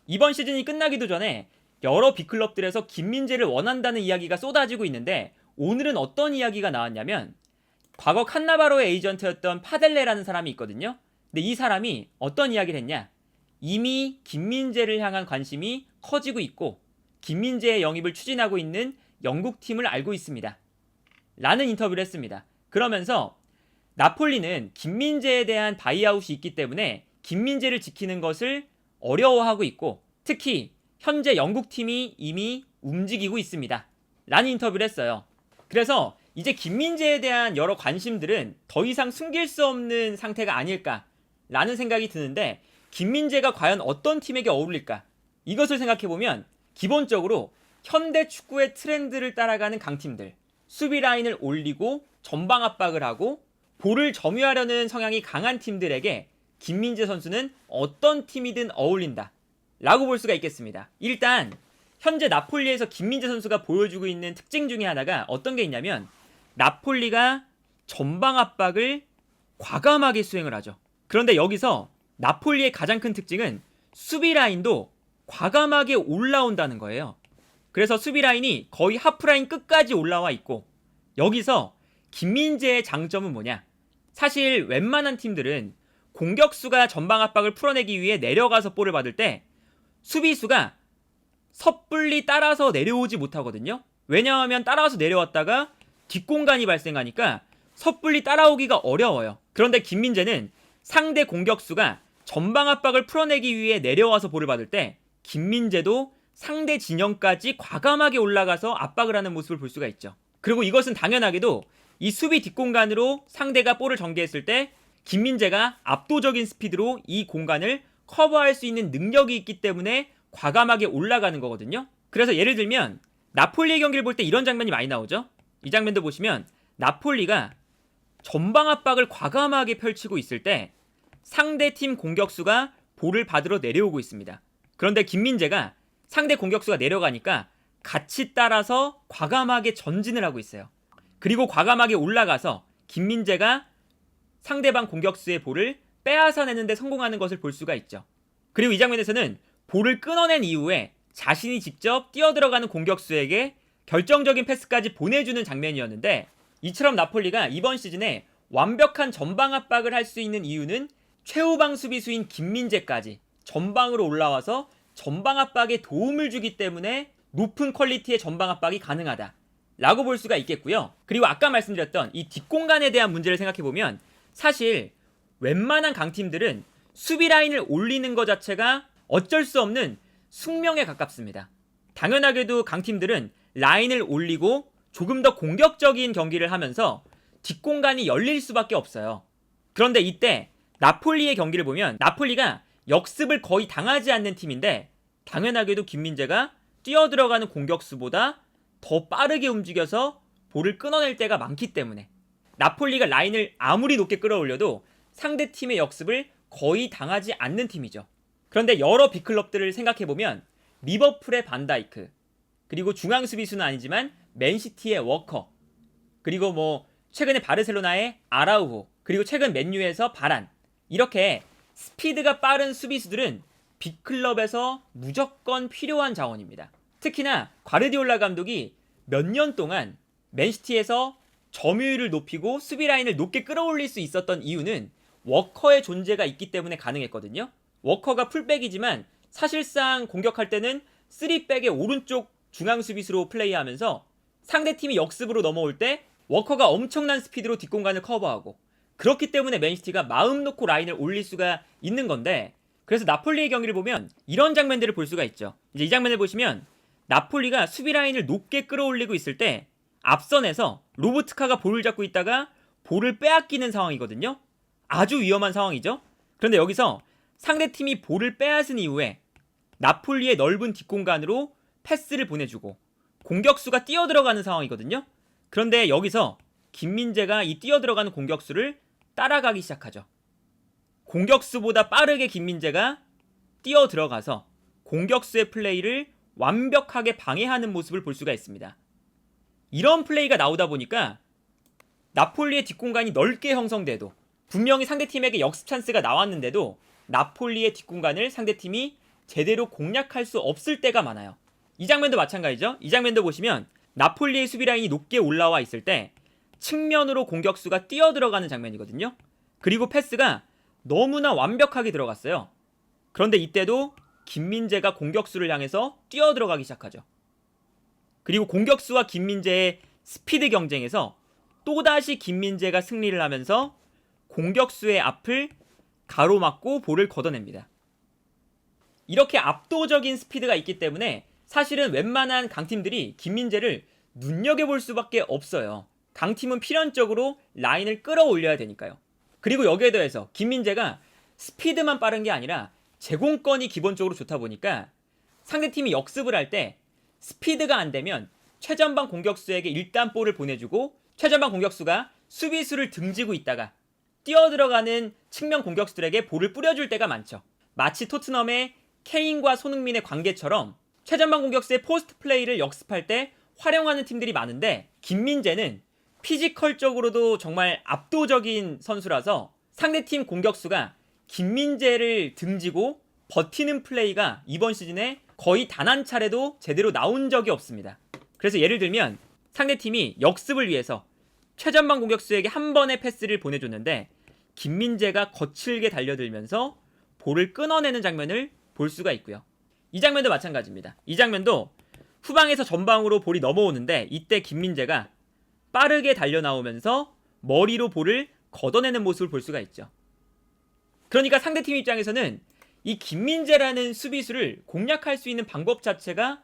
이번 시즌이 끝나기도 전에 여러 빅클럽들에서 김민재를 원한다는 이야기가 쏟아지고 있는데 오늘은 어떤 이야기가 나왔냐면 과거 칸나바로의 에이전트였던 파델레라는 사람이 있거든요. 근데 이 사람이 어떤 이야기를 했냐? 이미 김민재를 향한 관심이 커지고 있고 김민재의 영입을 추진하고 있는 영국 팀을 알고 있습니다. 라는 인터뷰를 했습니다. 그러면서 나폴리는 김민재에 대한 바이아웃이 있기 때문에 김민재를 지키는 것을 어려워하고 있고 특히 현재 영국팀이 이미 움직이고 있습니다. 라는 인터뷰를 했어요. 그래서 이제 김민재에 대한 여러 관심들은 더 이상 숨길 수 없는 상태가 아닐까라는 생각이 드는데 김민재가 과연 어떤 팀에게 어울릴까? 이것을 생각해보면 기본적으로 현대 축구의 트렌드를 따라가는 강팀들, 수비 라인을 올리고 전방 압박을 하고 볼을 점유하려는 성향이 강한 팀들에게 김민재 선수는 어떤 팀이든 어울린다 라고 볼 수가 있겠습니다. 일단 현재 나폴리에서 김민재 선수가 보여주고 있는 특징 중에 하나가 어떤 게 있냐면 나폴리가 전방 압박을 과감하게 수행을 하죠. 그런데 여기서 나폴리의 가장 큰 특징은 수비 라인도 과감하게 올라온다는 거예요. 그래서 수비 라인이 거의 하프라인 끝까지 올라와 있고 여기서 김민재의 장점은 뭐냐? 사실 웬만한 팀들은 공격수가 전방 압박을 풀어내기 위해 내려가서 볼을 받을 때 수비수가 섣불리 따라서 내려오지 못하거든요. 왜냐하면 따라서 내려왔다가 뒷공간이 발생하니까 섣불리 따라오기가 어려워요. 그런데 김민재는 상대 공격수가 전방 압박을 풀어내기 위해 내려와서 볼을 받을 때 김민재도 상대 진영까지 과감하게 올라가서 압박을 하는 모습을 볼 수가 있죠. 그리고 이것은 당연하게도 이 수비 뒷공간으로 상대가 볼을 전개했을 때 김민재가 압도적인 스피드로 이 공간을 커버할 수 있는 능력이 있기 때문에 과감하게 올라가는 거거든요. 그래서 예를 들면 나폴리의 경기를 볼 때 이런 장면이 많이 나오죠. 이 장면도 보시면 나폴리가 전방 압박을 과감하게 펼치고 있을 때 상대팀 공격수가 볼을 받으러 내려오고 있습니다. 그런데 김민재가 상대 공격수가 내려가니까 같이 따라서 과감하게 전진을 하고 있어요. 그리고 과감하게 올라가서 김민재가 상대방 공격수의 볼을 빼앗아내는데 성공하는 것을 볼 수가 있죠. 그리고 이 장면에서는 볼을 끊어낸 이후에 자신이 직접 뛰어들어가는 공격수에게 결정적인 패스까지 보내주는 장면이었는데 이처럼 나폴리가 이번 시즌에 완벽한 전방 압박을 할 수 있는 이유는 최후방 수비수인 김민재까지 전방으로 올라와서 전방 압박에 도움을 주기 때문에 높은 퀄리티의 전방 압박이 가능하다 라고 볼 수가 있겠고요. 그리고 아까 말씀드렸던 이 뒷공간에 대한 문제를 생각해보면 사실 웬만한 강팀들은 수비 라인을 올리는 것 자체가 어쩔 수 없는 숙명에 가깝습니다. 당연하게도 강팀들은 라인을 올리고 조금 더 공격적인 경기를 하면서 뒷공간이 열릴 수밖에 없어요. 그런데 이때 나폴리의 경기를 보면 나폴리가 역습을 거의 당하지 않는 팀인데 당연하게도 김민재가 뛰어들어가는 공격수보다 더 빠르게 움직여서 볼을 끊어낼 때가 많기 때문에 나폴리가 라인을 아무리 높게 끌어올려도 상대팀의 역습을 거의 당하지 않는 팀이죠. 그런데 여러 빅클럽들을 생각해보면 리버풀의 반다이크, 그리고 중앙 수비수는 아니지만 맨시티의 워커, 그리고 최근에 바르셀로나의 아라우호, 그리고 최근 맨유에서 바란, 이렇게 스피드가 빠른 수비수들은 빅클럽에서 무조건 필요한 자원입니다. 특히나 과르디올라 감독이 몇 년 동안 맨시티에서 점유율을 높이고 수비 라인을 높게 끌어올릴 수 있었던 이유는 워커의 존재가 있기 때문에 가능했거든요. 워커가 풀백이지만 사실상 공격할 때는 3백의 오른쪽 중앙 수비수로 플레이하면서 상대팀이 역습으로 넘어올 때 워커가 엄청난 스피드로 뒷공간을 커버하고 그렇기 때문에 맨시티가 마음 놓고 라인을 올릴 수가 있는 건데 그래서 나폴리의 경기를 보면 이런 장면들을 볼 수가 있죠. 이제 이 장면을 보시면 나폴리가 수비 라인을 높게 끌어올리고 있을 때 앞선에서 로보트카가 볼을 잡고 있다가 볼을 빼앗기는 상황이거든요. 아주 위험한 상황이죠. 그런데 여기서 상대팀이 볼을 빼앗은 이후에 나폴리의 넓은 뒷공간으로 패스를 보내주고 공격수가 뛰어들어가는 상황이거든요. 그런데 여기서 김민재가 이 뛰어들어가는 공격수를 따라가기 시작하죠. 공격수보다 빠르게 김민재가 뛰어들어가서 공격수의 플레이를 완벽하게 방해하는 모습을 볼 수가 있습니다. 이런 플레이가 나오다 보니까 나폴리의 뒷공간이 넓게 형성돼도 분명히 상대팀에게 역습 찬스가 나왔는데도 나폴리의 뒷공간을 상대팀이 제대로 공략할 수 없을 때가 많아요. 이 장면도 마찬가지죠. 이 장면도 보시면 나폴리의 수비 라인이 높게 올라와 있을 때 측면으로 공격수가 뛰어들어가는 장면이거든요. 그리고 패스가 너무나 완벽하게 들어갔어요. 그런데 이때도 김민재가 공격수를 향해서 뛰어들어가기 시작하죠. 그리고 공격수와 김민재의 스피드 경쟁에서 또다시 김민재가 승리를 하면서 공격수의 앞을 가로막고 볼을 걷어냅니다. 이렇게 압도적인 스피드가 있기 때문에 사실은 웬만한 강팀들이 김민재를 눈여겨볼 수밖에 없어요. 강팀은 필연적으로 라인을 끌어올려야 되니까요. 그리고 여기에 더해서 김민재가 스피드만 빠른 게 아니라 제공권이 기본적으로 좋다 보니까 상대팀이 역습을 할 때 스피드가 안 되면 최전방 공격수에게 일단 볼을 보내주고 최전방 공격수가 수비수를 등지고 있다가 뛰어들어가는 측면 공격수들에게 볼을 뿌려줄 때가 많죠. 마치 토트넘의 케인과 손흥민의 관계처럼 최전방 공격수의 포스트 플레이를 역습할 때 활용하는 팀들이 많은데 김민재는 피지컬적으로도 정말 압도적인 선수라서 상대팀 공격수가 김민재를 등지고 버티는 플레이가 이번 시즌에 거의 단 한 차례도 제대로 나온 적이 없습니다. 그래서 예를 들면 상대팀이 역습을 위해서 최전방 공격수에게 한 번의 패스를 보내줬는데 김민재가 거칠게 달려들면서 볼을 끊어내는 장면을 볼 수가 있고요. 이 장면도 마찬가지입니다. 이 장면도 후방에서 전방으로 볼이 넘어오는데 이때 김민재가 빠르게 달려나오면서 머리로 볼을 걷어내는 모습을 볼 수가 있죠. 그러니까 상대팀 입장에서는 이 김민재라는 수비수를 공략할 수 있는 방법 자체가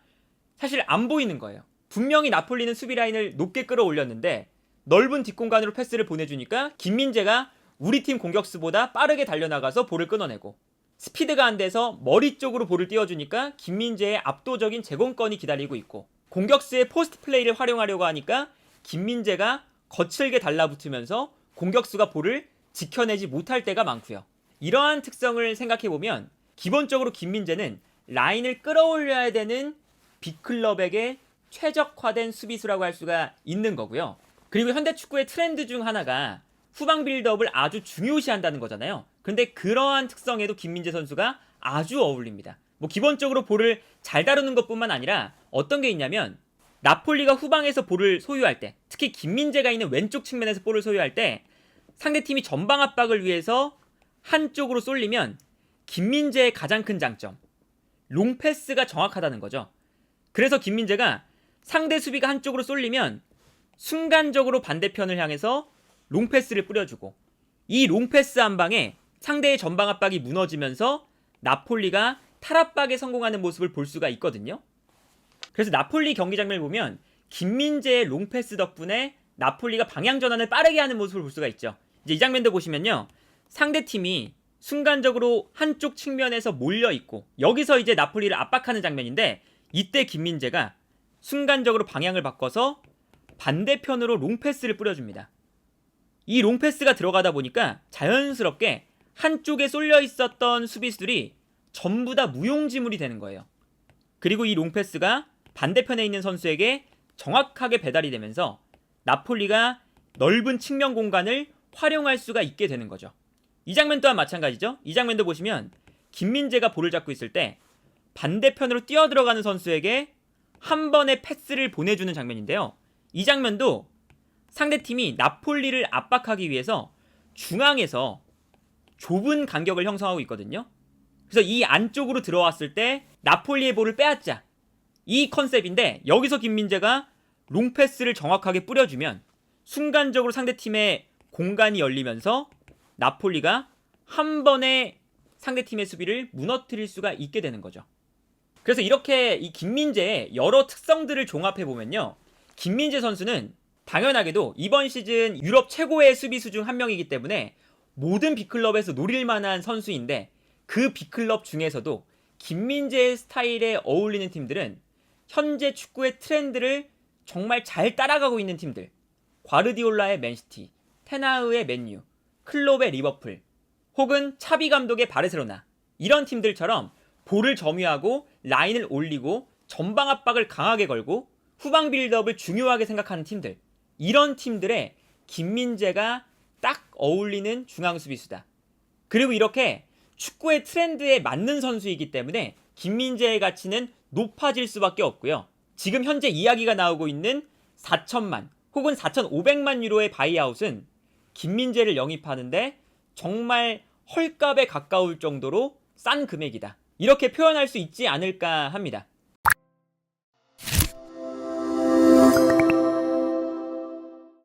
사실 안 보이는 거예요. 분명히 나폴리는 수비 라인을 높게 끌어올렸는데 넓은 뒷공간으로 패스를 보내주니까 김민재가 우리 팀 공격수보다 빠르게 달려나가서 볼을 끊어내고 스피드가 안 돼서 머리 쪽으로 볼을 띄워주니까 김민재의 압도적인 제공권이 기다리고 있고 공격수의 포스트 플레이를 활용하려고 하니까 김민재가 거칠게 달라붙으면서 공격수가 볼을 지켜내지 못할 때가 많고요. 이러한 특성을 생각해보면 기본적으로 김민재는 라인을 끌어올려야 되는 빅클럽에게 최적화된 수비수라고 할 수가 있는 거고요. 그리고 현대 축구의 트렌드 중 하나가 후방 빌드업을 아주 중요시한다는 거잖아요. 근데 그러한 특성에도 김민재 선수가 아주 어울립니다. 기본적으로 볼을 잘 다루는 것뿐만 아니라 어떤 게 있냐면 나폴리가 후방에서 볼을 소유할 때 특히 김민재가 있는 왼쪽 측면에서 볼을 소유할 때 상대팀이 전방 압박을 위해서 한쪽으로 쏠리면 김민재의 가장 큰 장점 롱패스가 정확하다는 거죠. 그래서 김민재가 상대 수비가 한쪽으로 쏠리면 순간적으로 반대편을 향해서 롱패스를 뿌려주고 이 롱패스 한 방에 상대의 전방 압박이 무너지면서 나폴리가 탈압박에 성공하는 모습을 볼 수가 있거든요. 그래서 나폴리 경기 장면을 보면 김민재의 롱패스 덕분에 나폴리가 방향 전환을 빠르게 하는 모습을 볼 수가 있죠. 이제 이 장면도 보시면요. 상대팀이 순간적으로 한쪽 측면에서 몰려있고 여기서 이제 나폴리를 압박하는 장면인데 이때 김민재가 순간적으로 방향을 바꿔서 반대편으로 롱패스를 뿌려줍니다. 이 롱패스가 들어가다 보니까 자연스럽게 한쪽에 쏠려 있었던 수비수들이 전부 다 무용지물이 되는 거예요. 그리고 이 롱패스가 반대편에 있는 선수에게 정확하게 배달이 되면서 나폴리가 넓은 측면 공간을 활용할 수가 있게 되는 거죠. 이 장면 또한 마찬가지죠. 이 장면도 보시면 김민재가 볼을 잡고 있을 때 반대편으로 뛰어들어가는 선수에게 한 번의 패스를 보내주는 장면인데요. 이 장면도 상대팀이 나폴리를 압박하기 위해서 중앙에서 좁은 간격을 형성하고 있거든요. 그래서 이 안쪽으로 들어왔을 때 나폴리의 볼을 빼앗자 이 컨셉인데 여기서 김민재가 롱패스를 정확하게 뿌려주면 순간적으로 상대팀의 공간이 열리면서 나폴리가 한 번에 상대팀의 수비를 무너뜨릴 수가 있게 되는 거죠. 그래서 이렇게 이 김민재의 여러 특성들을 종합해보면요. 김민재 선수는 당연하게도 이번 시즌 유럽 최고의 수비수 중 한 명이기 때문에 모든 빅클럽에서 노릴 만한 선수인데 그 빅클럽 중에서도 김민재의 스타일에 어울리는 팀들은 현재 축구의 트렌드를 정말 잘 따라가고 있는 팀들 과르디올라의 맨시티, 테나흐의 맨유, 클롭의 리버풀 혹은 차비 감독의 바르셀로나 이런 팀들처럼 볼을 점유하고 라인을 올리고 전방 압박을 강하게 걸고 후방 빌드업을 중요하게 생각하는 팀들 이런 팀들의 김민재가 딱 어울리는 중앙 수비수다. 그리고 이렇게 축구의 트렌드에 맞는 선수이기 때문에 김민재의 가치는 높아질 수밖에 없고요. 지금 현재 이야기가 나오고 있는 4천만 혹은 4,500만 유로의 바이아웃은 김민재를 영입하는데 정말 헐값에 가까울 정도로 싼 금액이다. 이렇게 표현할 수 있지 않을까 합니다.